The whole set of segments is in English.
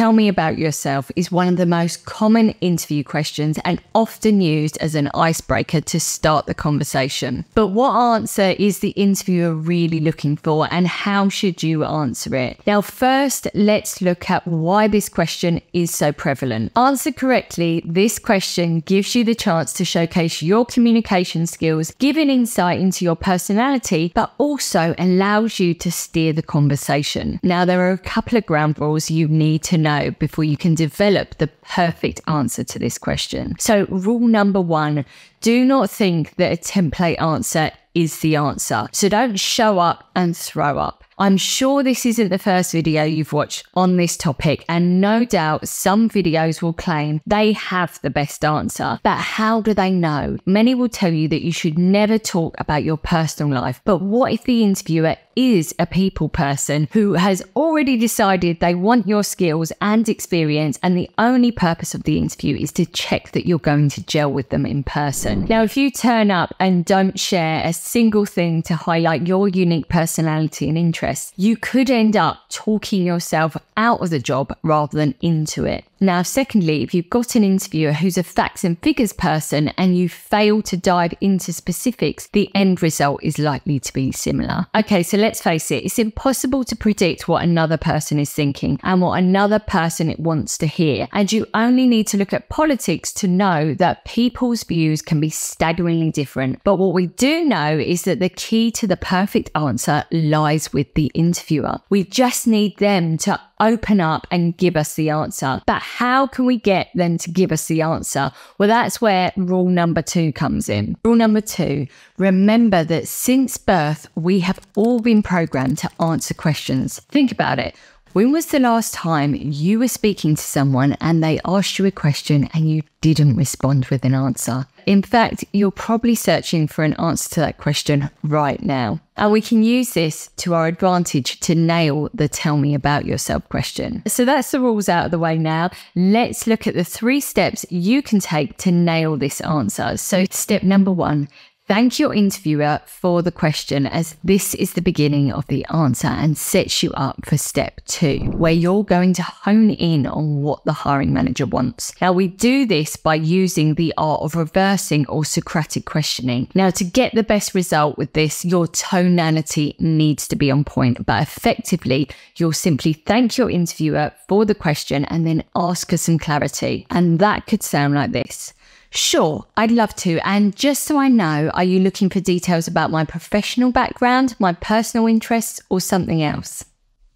Tell me about yourself is one of the most common interview questions and often used as an icebreaker to start the conversation. But what answer is the interviewer really looking for, and how should you answer it? Now, first, let's look at why this question is so prevalent. Answer correctly, this question gives you the chance to showcase your communication skills, give an insight into your personality, but also allows you to steer the conversation. Now, there are a couple of ground rules you need to know before you can develop the perfect answer to this question. So rule number one, do not think that a template answer is the answer. So don't show up and throw up. I'm sure this isn't the first video you've watched on this topic, and no doubt some videos will claim they have the best answer. But how do they know? Many will tell you that you should never talk about your personal life. But what if the interviewer is a people person who has already decided they want your skills and experience, and the only purpose of the interview is to check that you're going to gel with them in person? Now, if you turn up and don't share a single thing to highlight your unique personality and interests, you could end up talking yourself out of the job rather than into it. Now, secondly, if you've got an interviewer who's a facts and figures person and you fail to dive into specifics, the end result is likely to be similar. Okay, so let's face it, it's impossible to predict what another person is thinking and what another person wants to hear. And you only need to look at politics to know that people's views can be staggeringly different. But what we do know is that the key to the perfect answer lies with the interviewer. We just need them to open up and give us the answer. But how can we get them to give us the answer? Well, that's where rule number 2 comes in. Rule number 2, remember that since birth, we have all been programmed to answer questions. Think about it. When was the last time you were speaking to someone and they asked you a question and you didn't respond with an answer? In fact, you're probably searching for an answer to that question right now. And we can use this to our advantage to nail the tell me about yourself question. So that's the rules out of the way now. Let's look at the 3 steps you can take to nail this answer. So step number 1, thank your interviewer for the question, as this is the beginning of the answer and sets you up for step 2, where you're going to hone in on what the hiring manager wants. Now, we do this by using the art of reversing or Socratic questioning. Now, to get the best result with this, your tonality needs to be on point, but effectively, you'll simply thank your interviewer for the question and then ask for some clarity. And that could sound like this. Sure, I'd love to. And just so I know, are you looking for details about my professional background, my personal interests, or something else?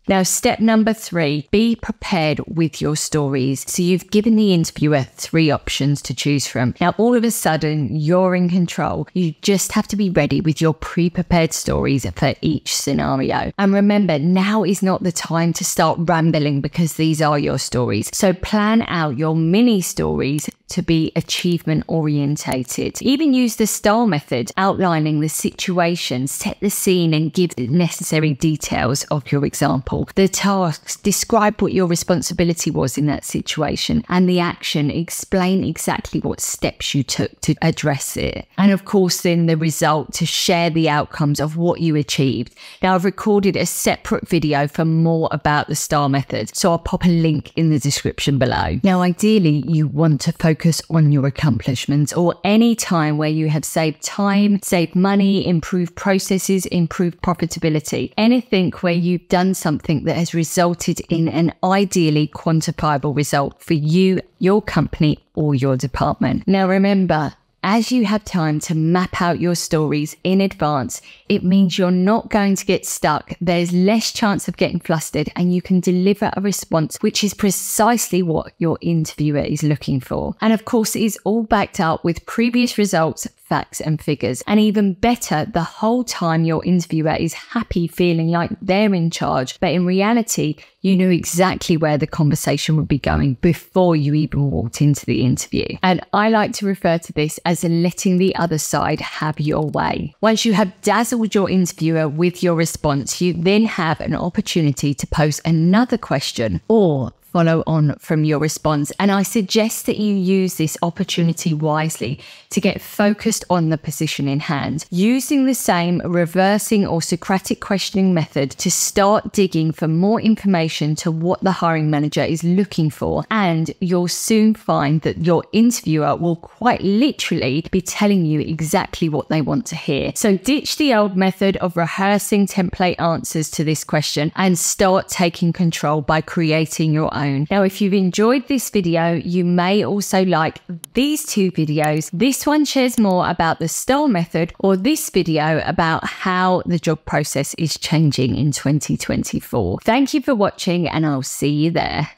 Now, step number 3, be prepared with your stories. So you've given the interviewer 3 options to choose from. Now, all of a sudden, you're in control. You just have to be ready with your pre-prepared stories for each scenario. And remember, now is not the time to start rambling because these are your stories. So plan out your mini stories to be achievement orientated. Even use the STAR method, outlining the situation, set the scene and give the necessary details of your example. The tasks, describe what your responsibility was in that situation, and the action, explain exactly what steps you took to address it. And of course, then the result, to share the outcomes of what you achieved. Now, I've recorded a separate video for more about the STAR method, so I'll pop a link in the description below. Now, ideally, you want to focus on your accomplishments, or any time where you have saved time, saved money, improved processes, improved profitability. Anything where you've done something that has resulted in an ideally quantifiable result for you, your company, or your department. Now remember, as you have time to map out your stories in advance, it means you're not going to get stuck. There's less chance of getting flustered, and you can deliver a response which is precisely what your interviewer is looking for. And of course, it is all backed up with previous results, facts and figures. And even better, the whole time your interviewer is happy, feeling like they're in charge. But in reality, you knew exactly where the conversation would be going before you even walked into the interview. And I like to refer to this as letting the other side have your way. Once you have dazzled your interviewer with your response, you then have an opportunity to pose another question or follow on from your response. And I suggest that you use this opportunity wisely to get focused on the position in hand, using the same reversing or Socratic questioning method to start digging for more information to what the hiring manager is looking for. And you'll soon find that your interviewer will quite literally be telling you exactly what they want to hear. So ditch the old method of rehearsing template answers to this question and start taking control by creating your own. Now, if you've enjoyed this video, you may also like these two videos. This one shares more about the STAR method, or this video about how the job process is changing in 2024. Thank you for watching, and I'll see you there.